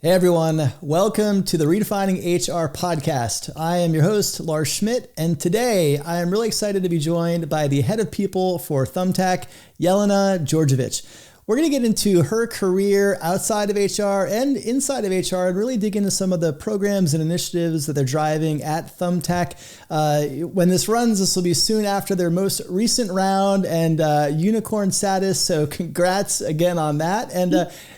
Hey everyone, welcome to the Redefining HR podcast. I am your host, Lars Schmidt, and today I am really excited to be joined by the head of people for Thumbtack, Jelena Djordjevic. We're going to get into her career outside of HR and inside of HR and really dig into some of the programs and initiatives that they're driving at Thumbtack. When this runs, this will be soon after their most recent round and unicorn status. So congrats again on that. And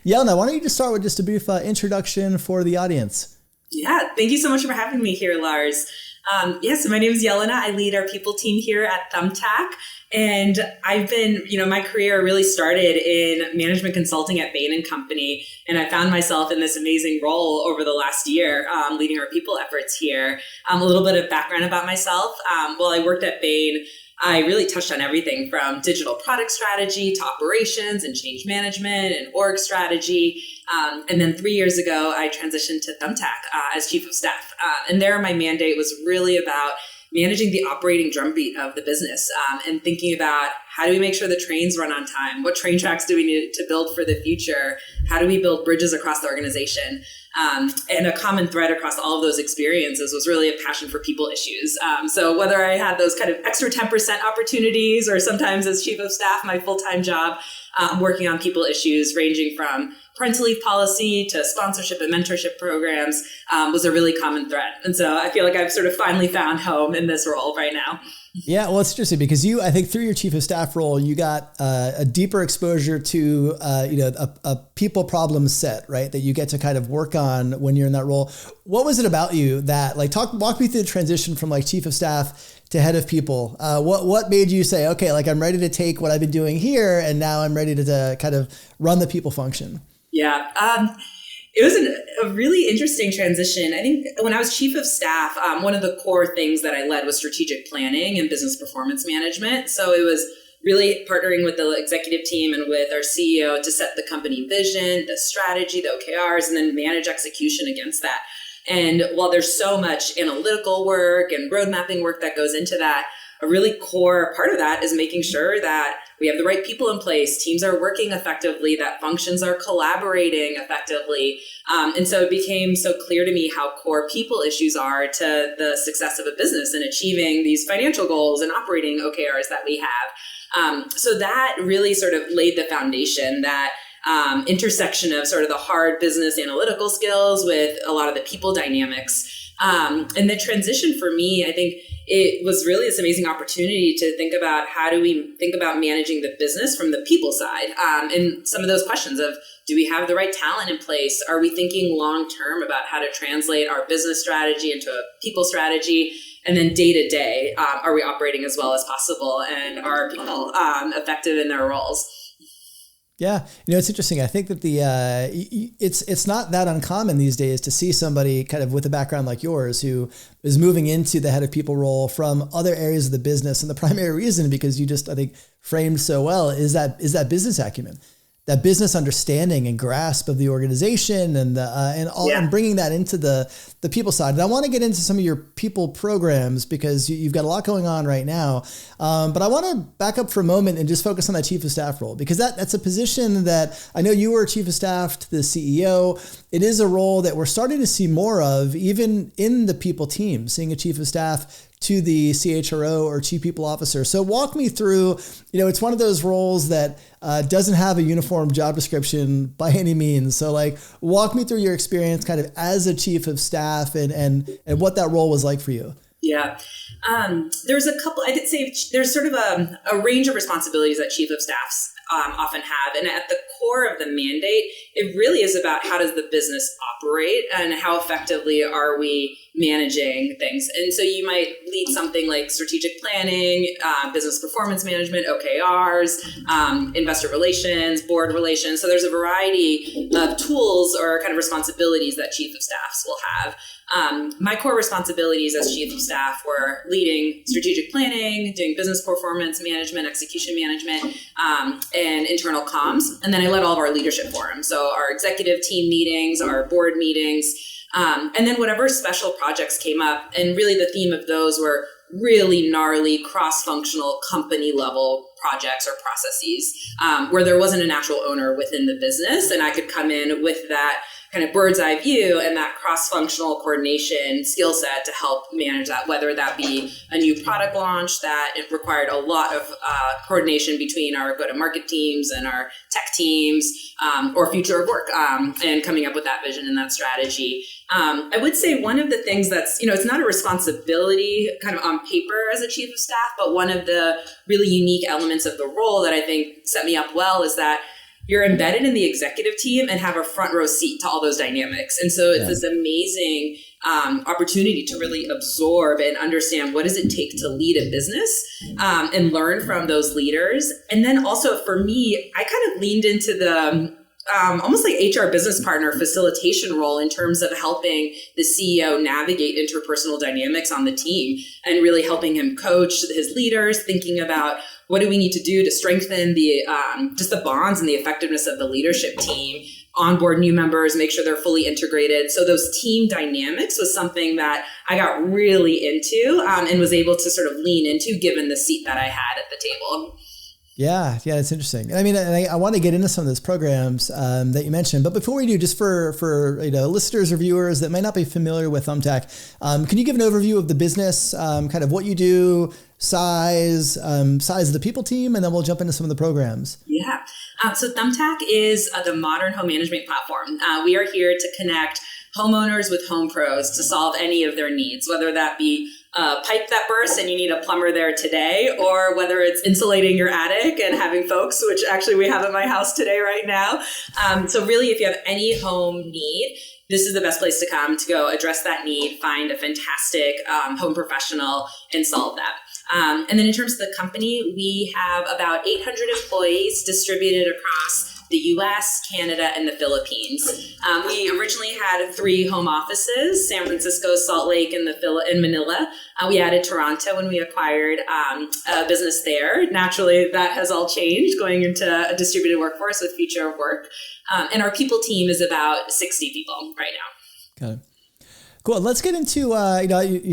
Jelena, why don't you just start with just a brief introduction for the audience? Yeah, thank you so much for having me here, Lars. So my name is Jelena. I lead our people team here at Thumbtack. And I've been, my career really started in management consulting at Bain & Company. And I found myself in this amazing role over the last year, leading our people efforts here. A little bit of background about myself. While I worked at Bain, I really touched on everything from digital product strategy to operations and change management and org strategy. And then 3 years ago, I transitioned to Thumbtack as chief of staff. And there my mandate was really about managing the operating drumbeat of the business and thinking about how do we make sure the trains run on time? What train tracks do we need to build for the future? How do we build bridges across the organization? And a common thread across all of those experiences was really a passion for people issues. So whether I had those kind of extra 10% opportunities or sometimes as chief of staff, my full-time job, working on people issues ranging from parental leave policy to sponsorship and mentorship programs was a really common thread. And so I feel like I've sort of finally found home in this role right now. Yeah, well, it's interesting because I think through your chief of staff role, you got a deeper exposure to, a people problem set, right? That you get to kind of work on when you're in that role. What was it about you that walk me through the transition from chief of staff to head of people? What made you say, okay, I'm ready to take what I've been doing here and now I'm ready to kind of run the people function? Yeah. It was a really interesting transition. I think when I was chief of staff, one of the core things that I led was strategic planning and business performance management. So it was really partnering with the executive team and with our CEO to set the company vision, the strategy, the OKRs, and then manage execution against that. And while there's so much analytical work and road mapping work that goes into that, a really core part of that is making sure that we have the right people in place, teams are working effectively, that functions are collaborating effectively. And so it became so clear to me how core people issues are to the success of a business and achieving these financial goals and operating OKRs that we have. So that really sort of laid the foundation, that intersection of sort of the hard business analytical skills with a lot of the people dynamics. And the transition for me, I think it was really this amazing opportunity to think about how do we think about managing the business from the people side. And some of those questions of, do we have the right talent in place? Are we thinking long-term about how to translate our business strategy into a people strategy? And then day to day, are we operating as well as possible? And are people effective in their roles? Yeah. It's interesting. I think that it's not that uncommon these days to see somebody kind of with a background like yours who is moving into the head of people role from other areas of the business. And the primary reason, because you just, I think, framed so well, is that business acumen, that business understanding and grasp of the organization and bringing that into the people side. And I want to get into some of your people programs because you've got a lot going on right now. But I want to back up for a moment and just focus on that chief of staff role, because that's a position that I know you were chief of staff to the CEO. It is a role that we're starting to see more of, even in the people team, seeing a chief of staff to the CHRO or chief people officer. So walk me through, it's one of those roles that doesn't have a uniform job description by any means. So walk me through your experience kind of as a chief of staff and what that role was like for you. Yeah. There's a couple, I did say there's sort of a range of responsibilities that chief of staffs often have. And at the core of the mandate, it really is about how does the business operate and how effectively are we managing things. And so you might lead something like strategic planning, business performance management, OKRs, investor relations, board relations. So there's a variety of tools or kind of responsibilities that chief of staffs will have. My core responsibilities as chief of staff were leading strategic planning, doing business performance management, execution management, and internal comms. And then I led all of our leadership forums. So our executive team meetings, our board meetings, and then whatever special projects came up. And really the theme of those were really gnarly cross-functional company level projects or processes where there wasn't a natural owner within the business. And I could come in with that kind of bird's eye view and that cross-functional coordination skill set to help manage that, whether that be a new product launch that it required a lot of coordination between our go-to-market teams and our tech teams, or future of work, and coming up with that vision and that strategy. I would say one of the things that's, it's not a responsibility kind of on paper as a chief of staff, but one of the really unique elements of the role that I think set me up well is that you're embedded in the executive team and have a front row seat to all those dynamics. And so it's this amazing opportunity to really absorb and understand what does it take to lead a business, and learn from those leaders. And then also for me, I kind of leaned into the almost like HR business partner facilitation role in terms of helping the CEO navigate interpersonal dynamics on the team and really helping him coach his leaders, thinking about what do we need to do to strengthen the just the bonds and the effectiveness of the leadership team, onboard new members, make sure they're fully integrated. So those team dynamics was something that I got really into, and was able to sort of lean into given the seat that I had at the table. Yeah, it's interesting. I mean, I want to get into some of those programs that you mentioned, but before we do, just for listeners or viewers that might not be familiar with Thumbtack, can you give an overview of the business, kind of what you do, size of the people team, and then we'll jump into some of the programs. Yeah. So Thumbtack is the modern home management platform. We are here to connect homeowners with home pros to solve any of their needs, whether that be a pipe that bursts and you need a plumber there today, or whether it's insulating your attic and having folks, which actually we have at my house today right now. So really, if you have any home need, this is the best place to come to go address that need, find a fantastic home professional and solve that. And then in terms of the company, we have about 800 employees distributed across the US, Canada, and the Philippines. We originally had 3 home offices, San Francisco, Salt Lake, and Manila. We added Toronto when we acquired a business there. Naturally, that has all changed going into a distributed workforce with Future of Work. And our people team is about 60 people right now. Got it. Cool. Let's get into,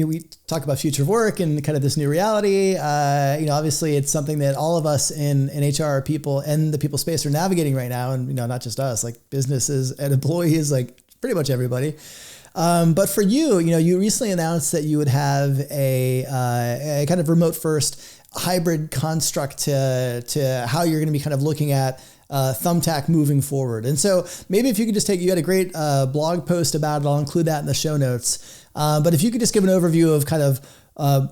we talk about future of work and kind of this new reality. Obviously it's something that all of us in HR people and the people space are navigating right now. And, not just us, like businesses and employees, like pretty much everybody. But for you, you recently announced that you would have a kind of remote first hybrid construct to how you're going to be kind of looking at Thumbtack moving forward. And so maybe if you could just you had a great blog post about it, I'll include that in the show notes. But if you could just give an overview of kind of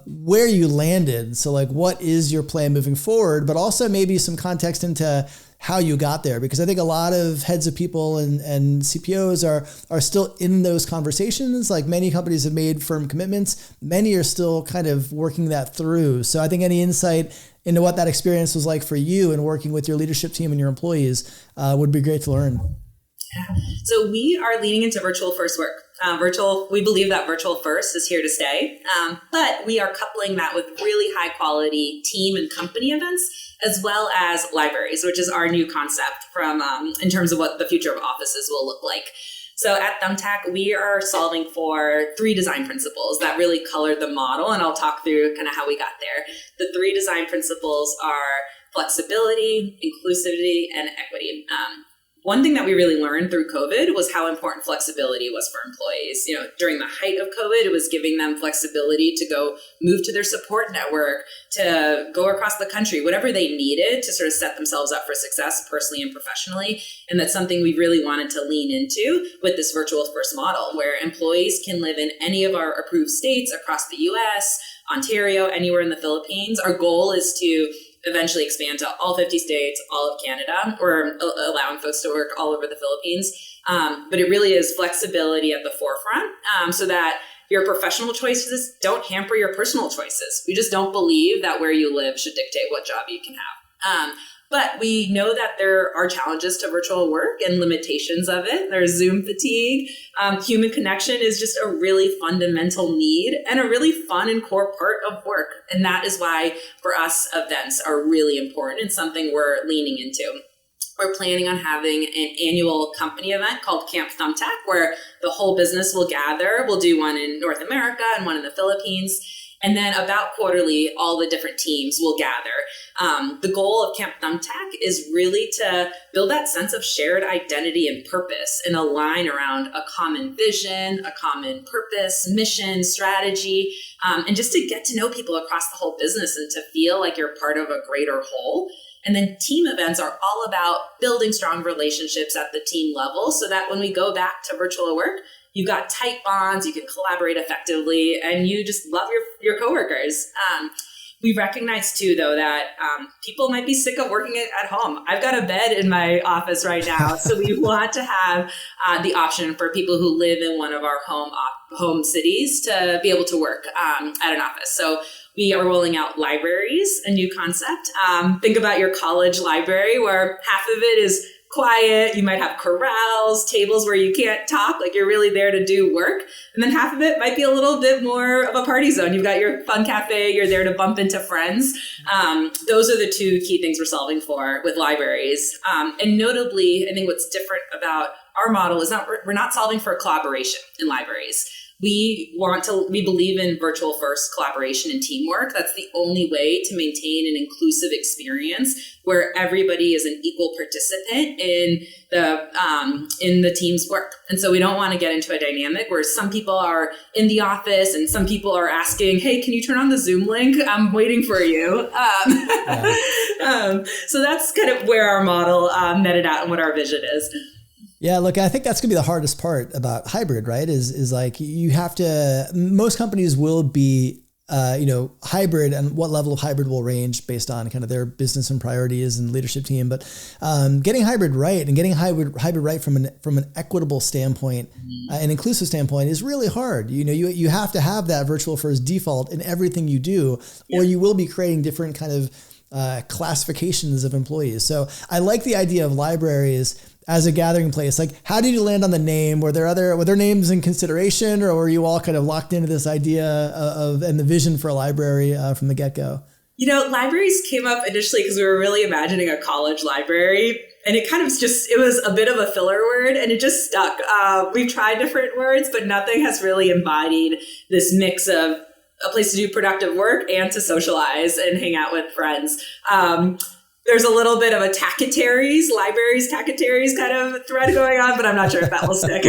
where you landed. So like, what is your plan moving forward, but also maybe some context into how you got there, because I think a lot of heads of people and CPOs are still in those conversations. Like many companies have made firm commitments. Many are still kind of working that through. So I think any insight into what that experience was like for you and working with your leadership team and your employees would be great to learn. Yeah. So we are leaning into virtual first work. We believe that virtual first is here to stay, but we are coupling that with really high quality team and company events, as well as libraries, which is our new concept from in terms of what the future of offices will look like. So at Thumbtack, we are solving for 3 design principles that really colored the model, and I'll talk through kind of how we got there. The 3 design principles are flexibility, inclusivity, and equity. One thing that we really learned through COVID was how important flexibility was for employees. During the height of COVID, it was giving them flexibility to go move to their support network, to go across the country, whatever they needed to sort of set themselves up for success personally and professionally. And that's something we really wanted to lean into with this virtual first model, where employees can live in any of our approved states across the US, Ontario, anywhere in the Philippines. Our goal is to eventually expand to all 50 states, all of Canada, or allowing folks to work all over the Philippines. But it really is flexibility at the forefront, so that your professional choices don't hamper your personal choices. We just don't believe that where you live should dictate what job you can have. But we know that there are challenges to virtual work and limitations of it. There's Zoom fatigue. Human connection is just a really fundamental need and a really fun and core part of work. And that is why, for us, events are really important and something we're leaning into. We're planning on having an annual company event called Camp Thumbtack, where the whole business will gather. We'll do one in North America and one in the Philippines. And then about quarterly, all the different teams will gather. The goal of Camp Thumbtack is really to build that sense of shared identity and purpose and align around a common vision, a common purpose, mission, strategy, and just to get to know people across the whole business and to feel like you're part of a greater whole. And then team events are all about building strong relationships at the team level so that when we go back to virtual work, you've got tight bonds, you can collaborate effectively, and you just love your coworkers. We recognize too, though, that people might be sick of working at home. I've got a bed in my office right now, so we want to have the option for people who live in one of our home cities to be able to work at an office. So we are rolling out libraries, a new concept. Think about your college library where half of it is quiet. You might have corrals, tables where you can't talk, like you're really there to do work. And then half of it might be a little bit more of a party zone. You've got your fun cafe, you're there to bump into friends. Those are the two key things we're solving for with libraries. And notably, I think what's different about our model is we're not solving for collaboration in libraries. We believe in virtual first collaboration and teamwork. That's the only way to maintain an inclusive experience where everybody is an equal participant in the team's work. And so we don't want to get into a dynamic where some people are in the office and some people are asking, hey, can you turn on the Zoom link? I'm waiting for you. So that's kind of where our model netted out and what our vision is. Yeah, look, I think that's gonna be the hardest part about hybrid, right? Is like you have to. Most companies will be, hybrid, and what level of hybrid will range based on kind of their business and priorities and leadership team. But getting hybrid right and getting hybrid right from an equitable standpoint, an inclusive standpoint is really hard. You have to have that virtual first default in everything you do, or you will be creating different kind of classifications of employees. So I like the idea of libraries as a gathering place. Like, how did you land on the name? Were there names in consideration, or were you all kind of locked into this idea of and the vision for a library from the get-go? Libraries came up initially because we were really imagining a college library, and it kind of it was a bit of a filler word, and it just stuck. We've tried different words, but nothing has really embodied this mix of a place to do productive work and to socialize and hang out with friends. There's a little bit of a libraries kind of thread going on, but I'm not sure if that will stick.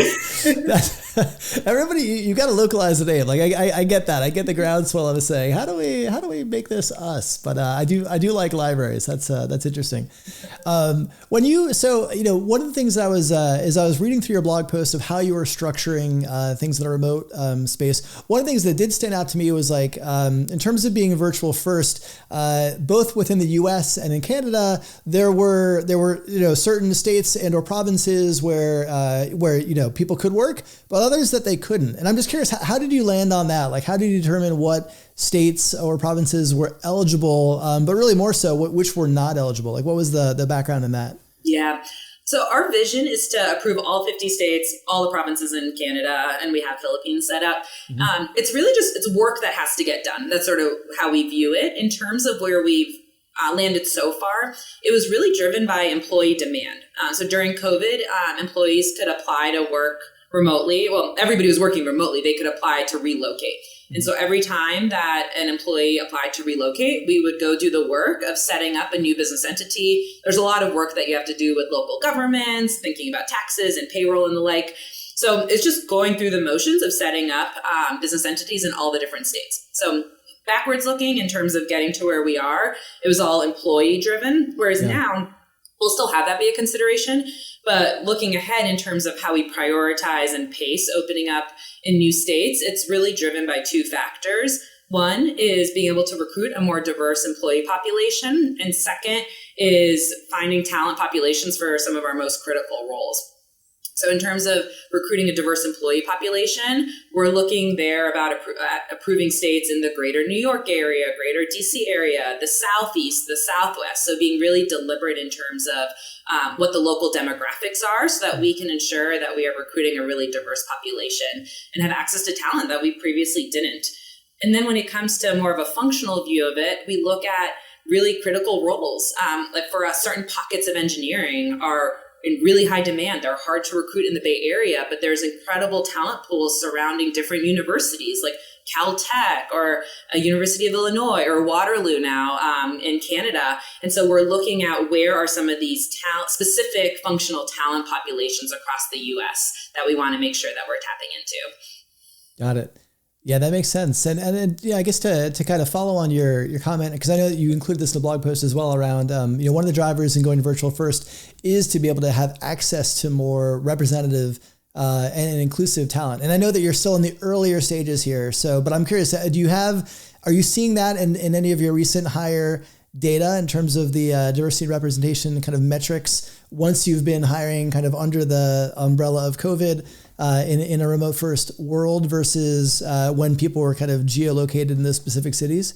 Everybody, you got to localize the name. Like I get that. I get the groundswell of saying, how do we make this us? But I do like libraries. That's interesting. One of the things I was reading through your blog post of how you were structuring things in a remote space. One of the things that did stand out to me was like in terms of being virtual first, both within the U.S. and in Canada, there were certain states and or provinces where people could work, but others that they couldn't. And I'm just curious, how did you land on that? Like, how did you determine what states or provinces were eligible, but really more so which were not eligible? Like, what was the background in that? Yeah. So our vision is to approve all 50 states, all the provinces in Canada, and we have Philippines set up. Mm-hmm. It's really it's work that has to get done. That's sort of how we view it. In terms of where we've landed so far, it was really driven by employee demand. So during COVID, employees could apply to work remotely. Well, everybody was working remotely. They could apply to relocate. And so every time that an employee applied to relocate, we would go do the work of setting up a new business entity. There's a lot of work that you have to do with local governments, thinking about taxes and payroll and the like. So it's just going through the motions of setting up business entities in all the different states. So backwards looking in terms of getting to where we are, it was all employee driven, whereas now we'll still have that be a consideration. But looking ahead in terms of how we prioritize and pace opening up in new states, it's really driven by two factors. One is being able to recruit a more diverse employee population. And second is finding talent populations for some of our most critical roles. So in terms of recruiting a diverse employee population, we're looking there about approving states in the greater New York area, greater DC area, the Southeast, the Southwest. So being really deliberate in terms of what the local demographics are so that we can ensure that we are recruiting a really diverse population and have access to talent that we previously didn't. And then when it comes to more of a functional view of it, we look at really critical roles. Like for us, certain pockets of engineering are in really high demand. They're hard to recruit in the Bay Area, but there's incredible talent pools surrounding different universities. Like Caltech or a University of Illinois or Waterloo now in Canada. And so we're looking at where are some of these specific functional talent populations across the US that we want to make sure that we're tapping into. Got it. Yeah, that makes sense. And yeah, I guess to kind of follow on your comment, because I know that you included this in the blog post as well around, one of the drivers in going to virtual first is to be able to have access to more representative and inclusive talent. And I know that you're still in the earlier stages here. So, but I'm curious, are you seeing that in any of your recent hire data in terms of the diversity and representation kind of metrics once you've been hiring kind of under the umbrella of COVID in a remote first world versus when people were kind of geolocated in those specific cities?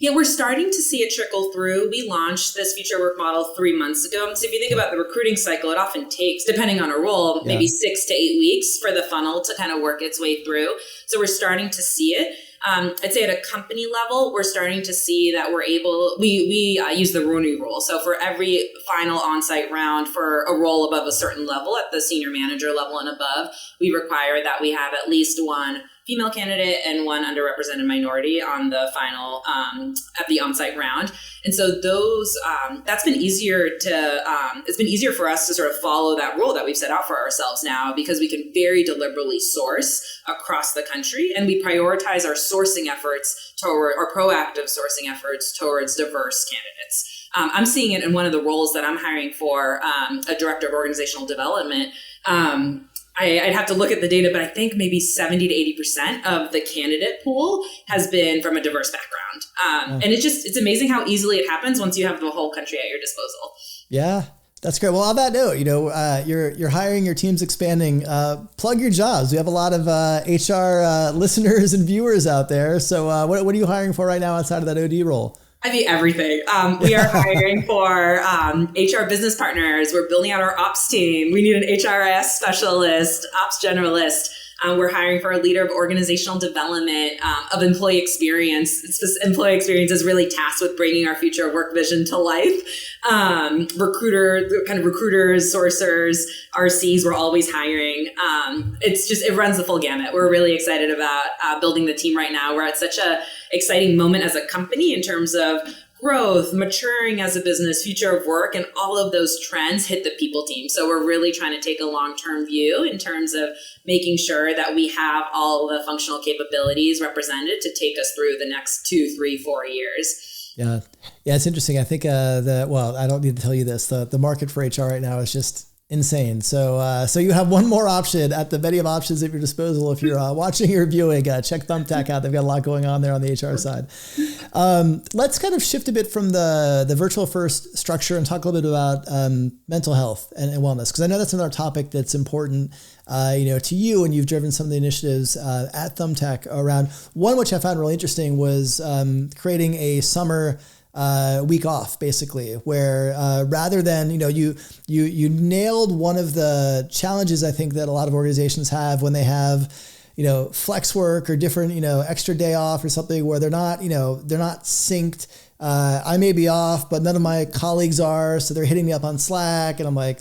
Yeah, we're starting to see it trickle through. We launched this future work model 3 months ago. So if you think about the recruiting cycle, it often takes, depending on a role, maybe 6 to 8 weeks for the funnel to kind of work its way through. So we're starting to see it. I'd say at a company level, we're starting to see that we're able, we use the Rooney rule. So for every final on-site round for a role above a certain level at the senior manager level and above, we require that we have at least one female candidate and one underrepresented minority on the final, at the on-site round. And so those, that's been easier it's been easier for us to sort of follow that rule that we've set out for ourselves now, because we can very deliberately source across the country, and we prioritize our sourcing efforts toward, or proactive sourcing efforts towards diverse candidates. I'm seeing it in one of the roles that I'm hiring for, a director of organizational development. I'd have to look at the data, but I think maybe 70 to 80% of the candidate pool has been from a diverse background. And it's amazing how easily it happens once you have the whole country at your disposal. Yeah, that's great. Well, on that note, you're hiring, your team's expanding, plug your jobs. We have a lot of HR listeners and viewers out there. So what are you hiring for right now outside of that OD role? I mean, everything. We are hiring for HR business partners. We're building out our ops team. We need an HRS specialist, ops generalist. We're hiring for a leader of organizational development, of employee experience. Employee experience is really tasked with bringing our future work vision to life. Recruiters, sourcers, RCs, we're always hiring. It runs the full gamut. We're really excited about building the team right now. We're at such a exciting moment as a company in terms of growth, maturing as a business, future of work, and all of those trends hit the people team. So we're really trying to take a long-term view in terms of making sure that we have all the functional capabilities represented to take us through the next 2, 3, 4 years. Yeah, it's interesting. I think I don't need to tell you this. The market for HR right now is just insane. So you have one more option at the many of options at your disposal. If you're watching or viewing, check Thumbtack out. They've got a lot going on there on the HR side. Let's kind of shift a bit from the virtual first structure and talk a little bit about mental health and wellness, because I know that's another topic that's important to you, and you've driven some of the initiatives at Thumbtack around. One which I found really interesting was creating a summer week off, basically, where rather than, you nailed one of the challenges I think that a lot of organizations have when they have, flex work or different, extra day off or something where they're not synced. I may be off, but none of my colleagues are, so they're hitting me up on Slack, and I'm like,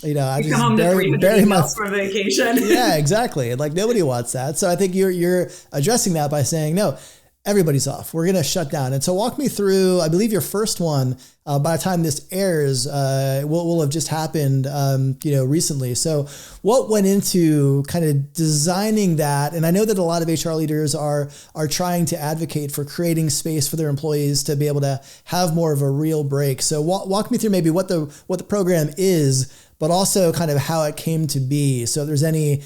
I just bury my for vacation. Yeah, exactly. Like nobody wants that. So I think you're addressing that by saying, no, everybody's off. We're going to shut down. And so walk me through, I believe your first one, by the time this airs, will have just happened, recently. So what went into kind of designing that? And I know that a lot of HR leaders are trying to advocate for creating space for their employees to be able to have more of a real break. So walk me through maybe what the program is, but also kind of how it came to be. So if there's any,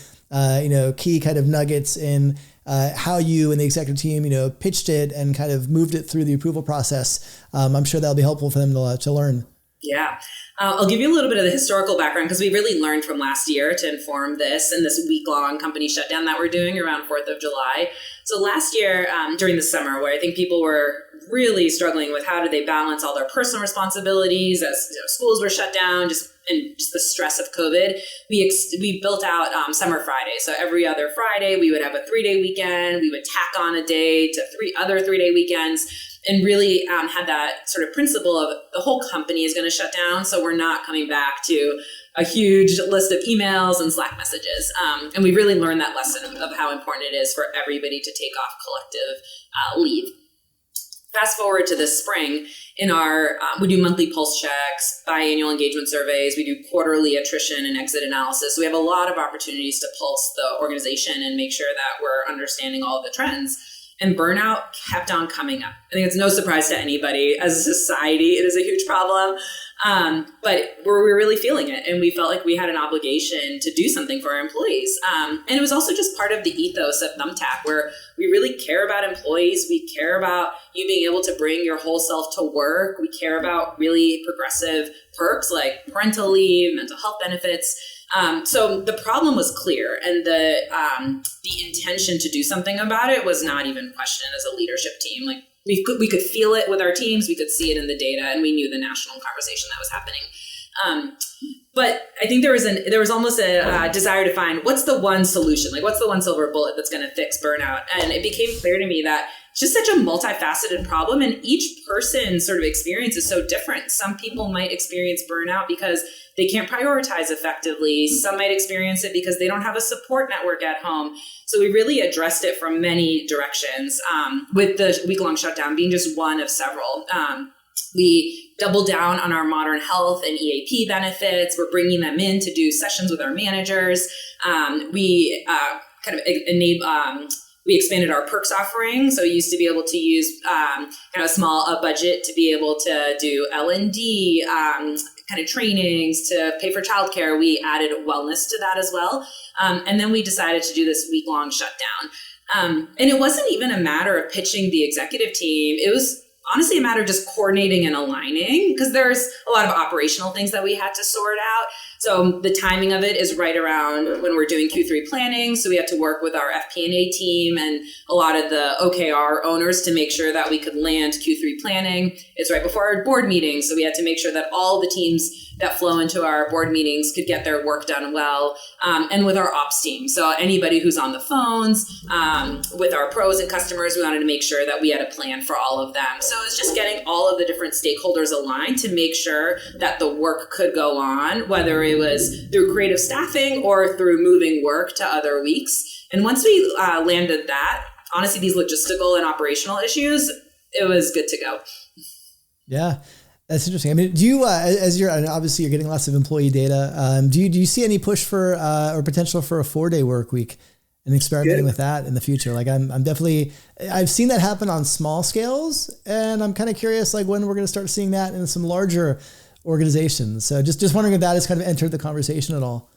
key kind of nuggets in how you and the executive team, pitched it and kind of moved it through the approval process. I'm sure that'll be helpful for them to learn. Yeah. I'll give you a little bit of the historical background, because we really learned from last year to inform this and this week-long company shutdown that we're doing around 4th of July. So last year, during the summer, where I think people were really struggling with how do they balance all their personal responsibilities as schools were shut down, just the stress of COVID, we built out Summer Friday. So every other Friday, we would have a 3-day weekend. We would tack on a day to 3 other 3-day weekends. and really had that sort of principle of the whole company is going to shut down. So we're not coming back to a huge list of emails and Slack messages. And we really learned that lesson of how important it is for everybody to take off collective leave. Fast forward to this spring, in our we do monthly pulse checks, biannual engagement surveys, we do quarterly attrition and exit analysis. So we have a lot of opportunities to pulse the organization and make sure that we're understanding all of the trends. And burnout kept on coming up. I think it's no surprise to anybody. As a society, it is a huge problem. But we're really feeling it. And we felt like we had an obligation to do something for our employees. And it was also just part of the ethos of Thumbtack, where we really care about employees. We care about you being able to bring your whole self to work. We care about really progressive perks like parental leave, mental health benefits. So the problem was clear, and the intention to do something about it was not even questioned as a leadership team. Like we could feel it with our teams, we could see it in the data, and we knew the national conversation that was happening. But I think there was almost a desire to find what's the one solution, like what's the one silver bullet that's going to fix burnout. And it became clear to me that it's just such a multifaceted problem, and each person's sort of experience is so different. Some people might experience burnout because they can't prioritize effectively. Some might experience it because they don't have a support network at home. So we really addressed it from many directions, with the week-long shutdown being just one of several. We doubled down on our modern health and EAP benefits. We're bringing them in to do sessions with our managers. We expanded our perks offering. So we used to be able to use a small budget to be able to do L&D, kind of trainings to pay for childcare. We added wellness to that as well. And then we decided to do this week-long shutdown. And it wasn't even a matter of pitching the executive team. It was honestly a matter of just coordinating and aligning, because there's a lot of operational things that we had to sort out. So the timing of it is right around when we're doing Q3 planning. So we had to work with our FP&A team and a lot of the OKR owners to make sure that we could land Q3 planning. It's right before our board meeting. So we had to make sure that all the teams that flow into our board meetings could get their work done well, and with our ops team. So anybody who's on the phones, with our pros and customers, we wanted to make sure that we had a plan for all of them. So it's just getting all of the different stakeholders aligned to make sure that the work could go on, whether it was through creative staffing or through moving work to other weeks. And once we landed that, honestly, these logistical and operational issues, it was good to go. Yeah. That's interesting. I mean, do you, as you're, obviously you're getting lots of employee data. Do you see any push for, or potential for a 4-day work week and experimenting with that in the future? Like I'm definitely, I've seen that happen on small scales, and I'm kind of curious, like when we're going to start seeing that in some larger organizations. So just wondering if that has kind of entered the conversation at all.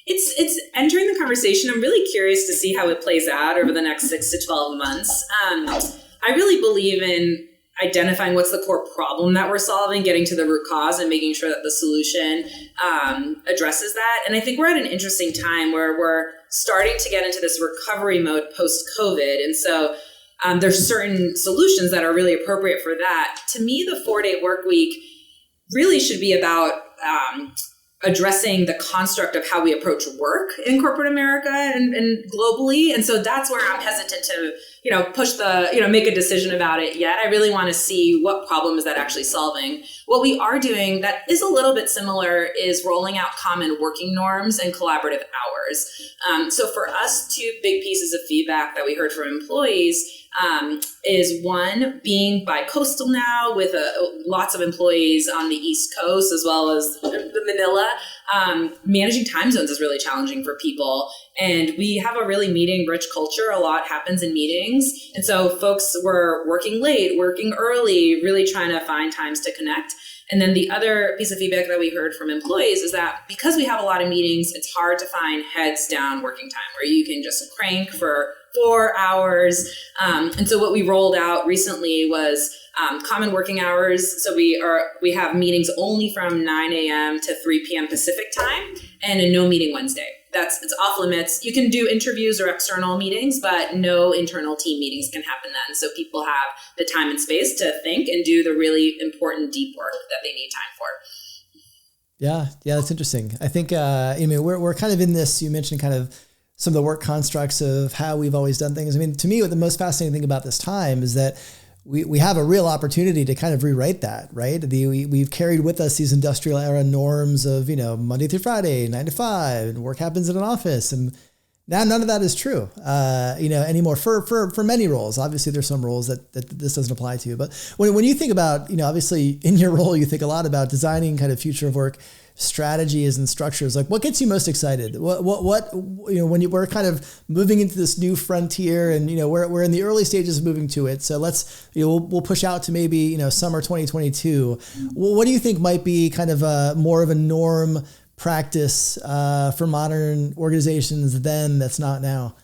It's entering the conversation. I'm really curious to see how it plays out over the next 6 to 12 months. I really believe in identifying what's the core problem that we're solving, getting to the root cause, and making sure that the solution addresses that. And I think we're at an interesting time where we're starting to get into this recovery mode post-COVID. And so there's certain solutions that are really appropriate for that. To me, the 4-day work week really should be about addressing the construct of how we approach work in corporate America and globally. And so that's where I'm hesitant to, push make a decision about it yet. I really want to see what problem is that actually solving. What we are doing that is a little bit similar is rolling out common working norms and collaborative hours. So for us, 2 big pieces of feedback that we heard from employees is one, being bi-coastal now with lots of employees on the East Coast as well as the Manila. Managing time zones is really challenging for people. And we have a really meeting-rich culture. A lot happens in meetings. And so folks were working late, working early, really trying to find times to connect. And then the other piece of feedback that we heard from employees is that because we have a lot of meetings, it's hard to find heads down working time where you can just crank for 4 hours. And so what we rolled out recently was common working hours. So we have meetings only from 9 a.m. to 3 p.m. Pacific time, and a no meeting Wednesday. It's off limits. You can do interviews or external meetings, but no internal team meetings can happen then. So people have the time and space to think and do the really important deep work that they need time for. Yeah, that's interesting. I think we're kind of in this. You mentioned kind of some of the work constructs of how we've always done things. I mean, to me, what the most fascinating thing about this time is that we have a real opportunity to kind of rewrite that, right? We've carried with us these industrial era norms of, Monday through Friday, 9 to 5, and work happens in an office. And now none of that is true, anymore for many roles. Obviously, there's some roles that this doesn't apply to. But when you think about, obviously in your role, you think a lot about designing kind of future of work strategies and structures. Like, what gets you most excited? What when we're kind of moving into this new frontier, and we're in the early stages of moving to it. So let's we'll push out to maybe summer 2022. What do you think might be kind of more of a norm practice for modern organizations then that's not now?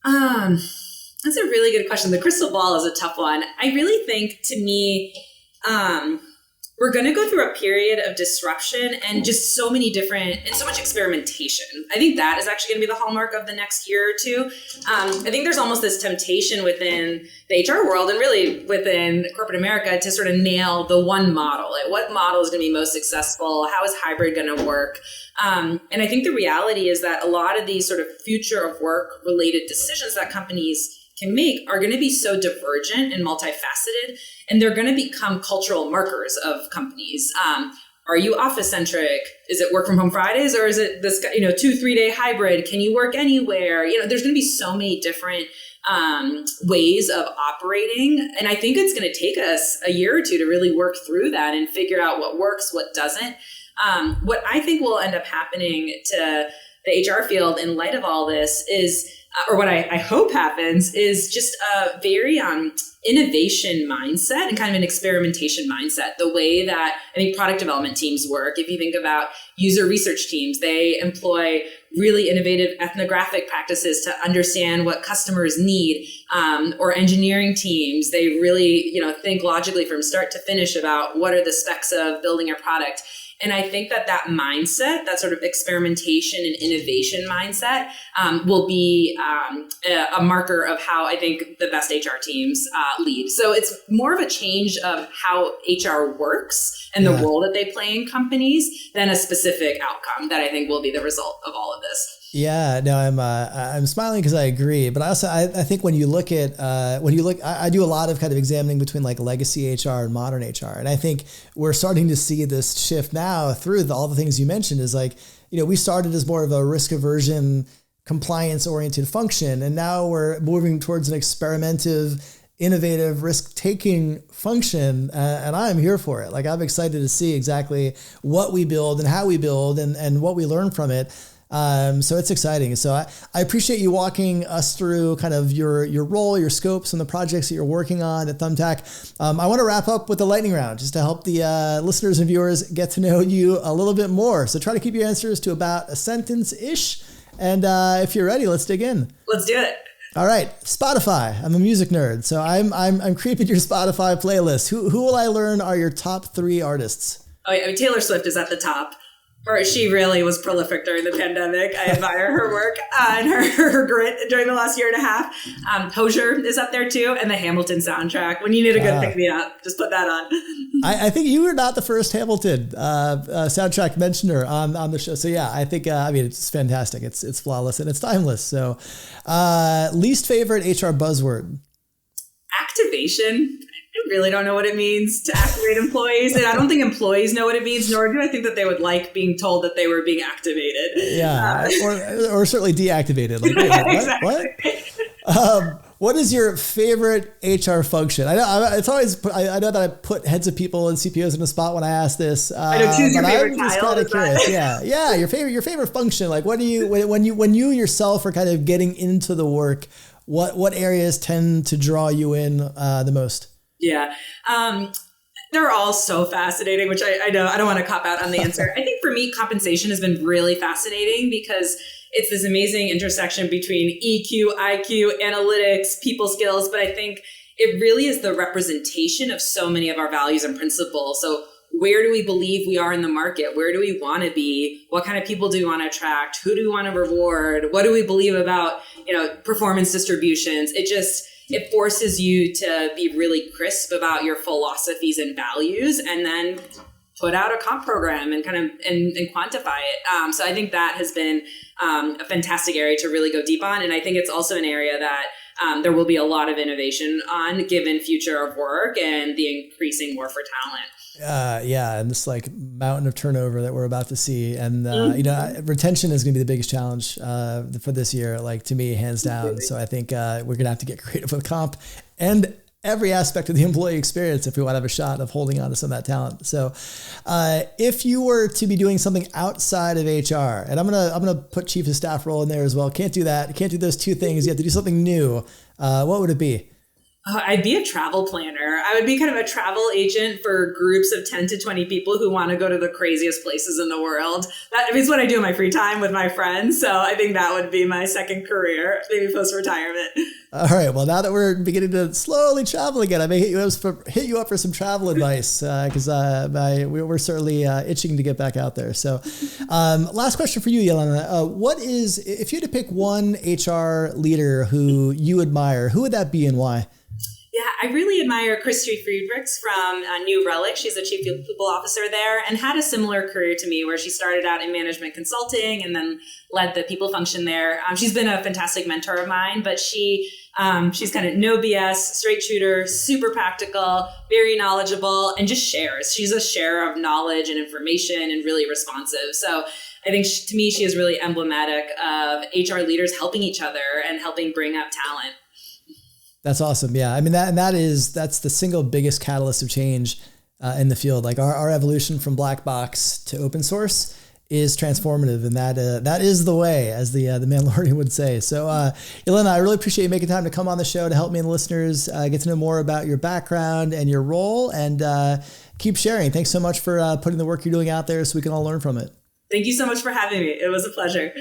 That's a really good question. The crystal ball is a tough one. I really think, to me, we're going to go through a period of disruption and just so much experimentation. I think that is actually going to be the hallmark of the next year or two. I think there's almost this temptation within the HR world and really within corporate America to sort of nail the one model. Like, what model is going to be most successful? How is hybrid going to work? And I think the reality is that a lot of these sort of future of work related decisions that companies can make are going to be so divergent and multifaceted, and they're going to become cultural markers of companies. Are you office centric? Is it work from home Fridays, or is it this 2-3 day hybrid? Can you work anywhere? There's going to be so many different ways of operating, and I think it's going to take us a year or two to really work through that and figure out what works, what doesn't. What I think will end up happening to the HR field in light of all this is, or what I hope happens, is just a very innovation mindset and kind of an experimentation mindset. The way that I think product development teams work, if you think about user research teams, they employ really innovative ethnographic practices to understand what customers need, or engineering teams, they really think logically from start to finish about what are the specs of building a product. And I think that mindset, that sort of experimentation and innovation mindset, will be a marker of how I think the best HR teams lead. So it's more of a change of how HR works and the role that they play in companies than a specific outcome that I think will be the result of all of this. Yeah, no, I'm smiling because I agree, but also I think when you look at I do a lot of kind of examining between like legacy HR and modern HR, and I think we're starting to see this shift now through all the things you mentioned. Is like, we started as more of a risk aversion, compliance oriented function, and now we're moving towards an experimentative, innovative, risk taking function, and I'm here for it. Like, I'm excited to see exactly what we build and how we build and what we learn from it. So it's exciting. So I appreciate you walking us through kind of your role, your scopes, and the projects that you're working on at Thumbtack. I want to wrap up with the lightning round just to help the listeners and viewers get to know you a little bit more. So try to keep your answers to about a sentence-ish. And if you're ready, let's dig in. Let's do it. All right, Spotify. I'm a music nerd, so I'm creeping your Spotify playlist. Who will I learn are your top 3 artists? Oh, yeah, Taylor Swift is at the top. She really was prolific during the pandemic. I admire her work and her grit during the last year and a half. Hozier is up there too, and the Hamilton soundtrack. When you need a good pick me up, just put that on. I think you were not the first Hamilton soundtrack mentioner on the show. So yeah, I think it's fantastic. It's flawless and it's timeless. So least favorite HR buzzword? Activation. I really don't know what it means to activate employees. And I don't think employees know what it means, nor do I think that they would like being told that they were being activated. Yeah, or certainly deactivated. Like, wait, what? What is your favorite HR function? I know it's always. I know that I put heads of people and CPOs in a spot when I ask this. I know. Choose your favorite I'm just kind of curious. Yeah. Your favorite function. Like, what do you when you yourself are kind of getting into the work? What areas tend to draw you in the most? Yeah. They're all so fascinating, which I know I don't want to cop out on the answer. I think for me, compensation has been really fascinating because it's this amazing intersection between EQ, IQ, analytics, people skills. But I think it really is the representation of so many of our values and principles. So where do we believe we are in the market? Where do we want to be? What kind of people do we want to attract? Who do we want to reward? What do we believe about, performance distributions? It forces you to be really crisp about your philosophies and values, and then put out a comp program and kind of and quantify it. So I think that has been a fantastic area to really go deep on. And I think it's also an area that there will be a lot of innovation on given future of work and the increasing war for talent. Yeah, and this like mountain of turnover that we're about to see, and retention is going to be the biggest challenge for this year. Like to me, hands down. So I think we're going to have to get creative with comp and every aspect of the employee experience if we want to have a shot of holding on to some of that talent. So if you were to be doing something outside of HR, and I'm gonna put chief of staff role in there as well. Can't do that. Can't do those two things. You have to do something new. What would it be? I'd be a travel planner. I would be kind of a travel agent for groups of 10 to 20 people who want to go to the craziest places in the world. That is what I do in my free time with my friends. So I think that would be my second career, maybe post-retirement. All right. Well, now that we're beginning to slowly travel again, I may hit you up for some travel advice because we're certainly itching to get back out there. So last question for you, Jelena. What is, if you had to pick one HR leader who you admire, who would that be and why? Yeah, I really admire Christy Friedrichs from New Relic. She's the chief people officer there and had a similar career to me where she started out in management consulting and then led the people function there. She's been a fantastic mentor of mine, but she's kind of no BS, straight shooter, super practical, very knowledgeable, and just shares. She's a sharer of knowledge and information and really responsive. So I think to me, she is really emblematic of HR leaders helping each other and helping bring up talent. That's awesome. Yeah. I mean, that's the single biggest catalyst of change in the field. Like our evolution from black box to open source is transformative. And that is the way, as the Mandalorian would say. So Jelena, I really appreciate you making time to come on the show to help me and the listeners get to know more about your background and your role, and keep sharing. Thanks so much for putting the work you're doing out there so we can all learn from it. Thank you so much for having me. It was a pleasure.